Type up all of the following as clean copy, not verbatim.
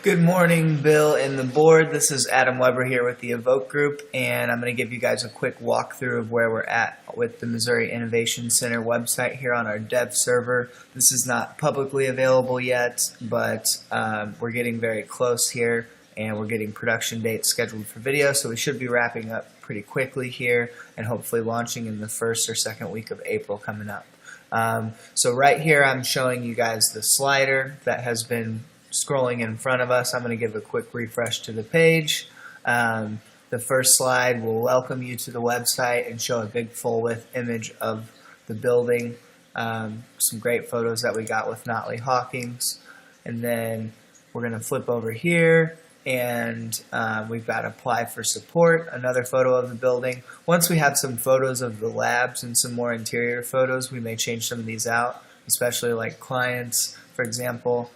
Good morning, Bill and the board. This is Adam Weber here with the Evoke Group, and I'm going to give you guys a quick walkthrough of where we're at with the Missouri Innovation Center website here on our dev server. This is not publicly available yet, but we're getting very close here, and we're getting production dates scheduled for video, so we should be wrapping up pretty quickly here and hopefully launching in the first or second week of April coming up. So right here I'm showing you guys the slider that has been scrolling in front of us. I'm going to give a quick refresh to the page. The first slide will welcome you to the website and show a big full width image of the building. Some great photos that we got with Notley Hawkins. And then we're going to flip over here and we've got apply for support, another photo of the building. Once we have some photos of the labs and some more interior photos, we may change some of these out, especially like clients, for example.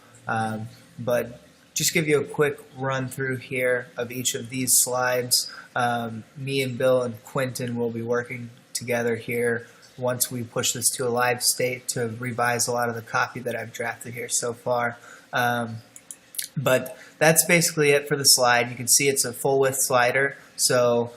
But just give you a quick run through here of each of these slides. Me and Bill and Quentin will be working together here once we push this to a live state to revise a lot of the copy that I've drafted here so far. But that's basically it for the slide. You can see it's a full width slider, so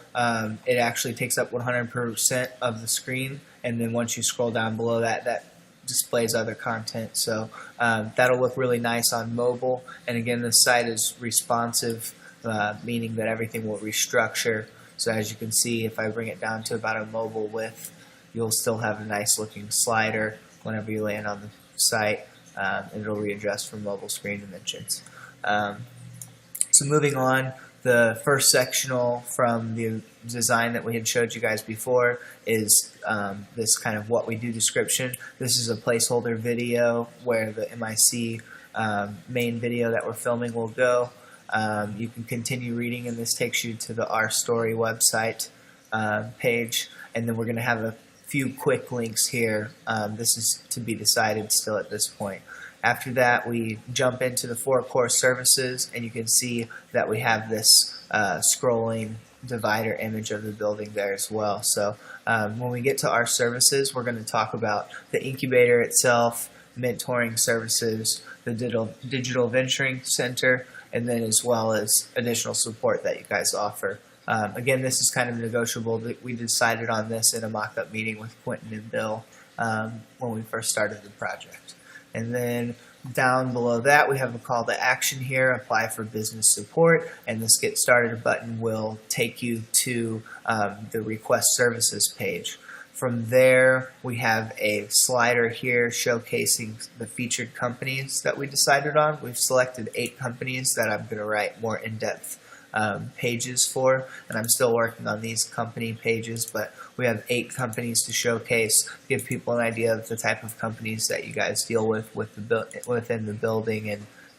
it actually takes up 100% of the screen, and then once you scroll down below that displays other content, so that'll look really nice on mobile. And again, the site is responsive, meaning that everything will restructure. So as you can see, if I bring it down to about a mobile width, you'll still have a nice looking slider whenever you land on the site, and it'll readjust for mobile screen dimensions. So moving on, the first sectional from the design that we had showed you guys before is this kind of what we do description. This is a placeholder video where the MIC main video that we're filming will go. You can continue reading, and this takes you to the Our Story website page, and then we're going to have a few quick links here. This is to be decided still at this point. After that, we jump into the 4 core services, and you can see that we have this scrolling divider image of the building there as well. So when we get to our services, we're going to talk about the incubator itself, mentoring services, the digital venturing center, and then as well as additional support that you guys offer. Again, this is kind of negotiable. We decided on this in a mock-up meeting with Quentin and Bill when we first started the project. And then down below that, we have a call to action here, apply for business support, and this Get Started button will take you to the request services page. From there, we have a slider here showcasing the featured companies that we decided on. We've selected 8 companies that I'm going to write more in-depth pages for, and I'm still working on these company pages, but we have 8 companies to showcase, give people an idea of the type of companies that you guys deal with within the building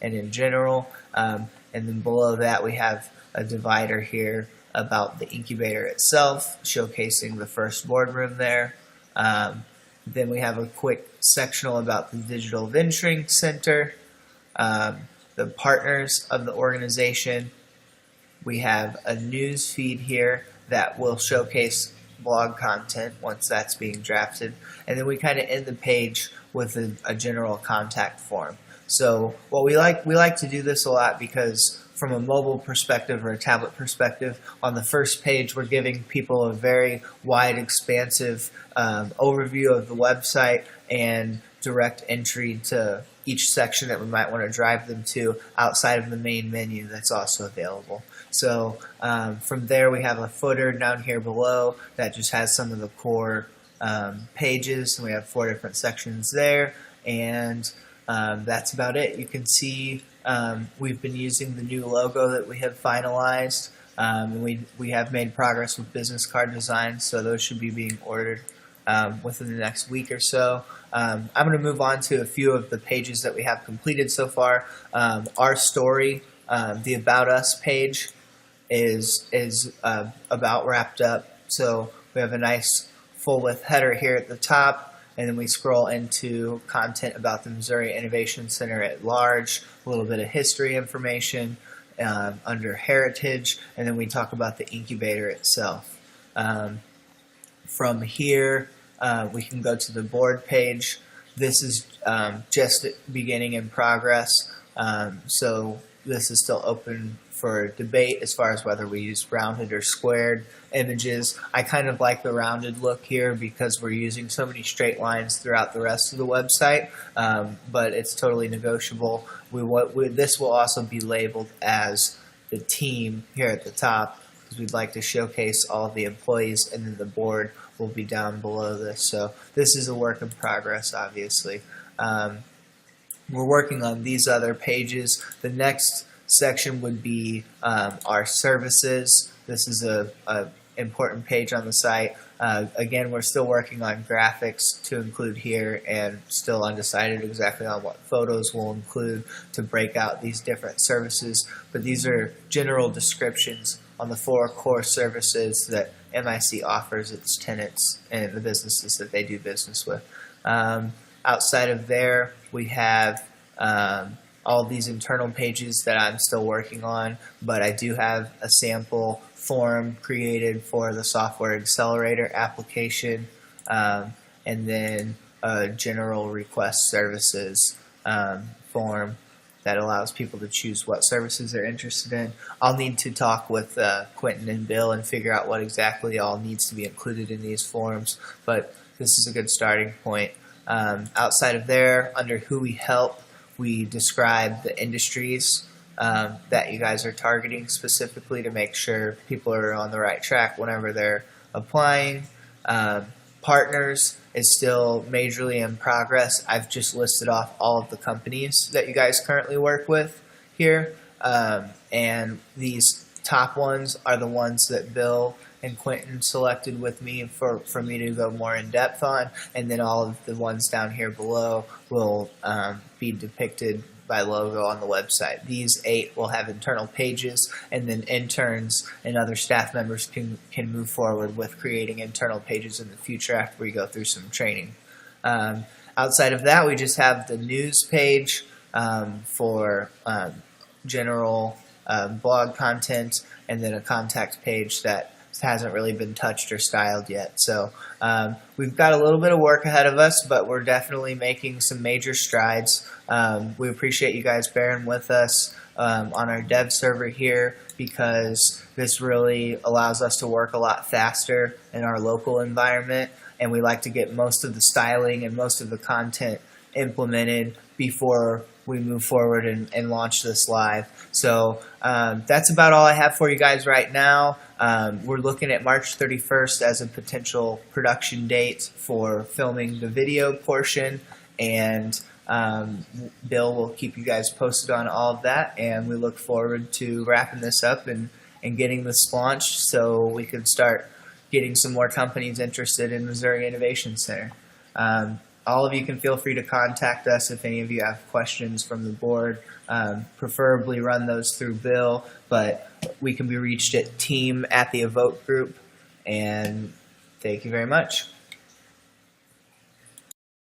and in general. And then below that, we have a divider here about the incubator itself, showcasing the first boardroom there. Then we have a quick sectional about the digital venturing center, the partners of the organization. We have a news feed here that will showcase blog content once that's being drafted, and then we kind of end the page with a general contact form. So what we like to do this a lot because from a mobile perspective or a tablet perspective, on the first page we're giving people a very wide, expansive overview of the website and direct entry to each section that we might want to drive them to outside of the main menu that's also available. So from there, we have a footer down here below that just has some of the core pages, and we have 4 different sections there, and that's about it. You can see we've been using the new logo that we have finalized. We have made progress with business card design, so those should be being ordered within the next week or so. I'm going to move on to a few of the pages that we have completed so far. Our story, the About Us page, is about wrapped up. So we have a nice full-width header here at the top, and then we scroll into content about the Missouri Innovation Center at large, a little bit of history information under heritage, and then we talk about the incubator itself. From here, we can go to the board page. This is just beginning in progress, so this is still open for debate as far as whether we use rounded or squared images. I kind of like the rounded look here because we're using so many straight lines throughout the rest of the website, but it's totally negotiable. This will also be labeled as the team here at the top, because we'd like to showcase all of the employees, and then the board will be down below this. So this is a work in progress, obviously. We're working on these other pages. The next section would be our services. This is a important page on the site. Again, we're still working on graphics to include here, and still undecided exactly on what photos we'll include to break out these different services. But these are general descriptions on the 4 core services that MIC offers its tenants and the businesses that they do business with. Outside of there, we have all these internal pages that I'm still working on, but I do have a sample form created for the Software Accelerator application, and then a general request services form that allows people to choose what services they're interested in. I'll need to talk with Quentin and Bill and figure out what exactly all needs to be included in these forms, but this is a good starting point. Outside of there, under who we help, we describe the industries that you guys are targeting specifically to make sure people are on the right track whenever they're applying. Partners is still majorly in progress. I've just listed off all of the companies that you guys currently work with here, and these top ones are the ones that Bill and Quentin selected with me for me to go more in depth on, and then all of the ones down here below will be depicted by logo on the website. These 8 will have internal pages, and then interns and other staff members can move forward with creating internal pages in the future after we go through some training. Outside of that, we just have the news page for general blog content, and then a contact page that hasn't really been touched or styled yet. So we've got a little bit of work ahead of us, but we're definitely making some major strides. We appreciate you guys bearing with us on our dev server here, because this really allows us to work a lot faster in our local environment, and we like to get most of the styling and most of the content implemented before we move forward and launch this live. So that's about all I have for you guys right now. We're looking at March 31st as a potential production date for filming the video portion, and Bill will keep you guys posted on all of that, and we look forward to wrapping this up and getting this launched so we can start getting some more companies interested in Missouri Innovation Center. All of you can feel free to contact us if any of you have questions from the board. Preferably run those through Bill, but we can be reached at team@the Evoke group. And thank you very much.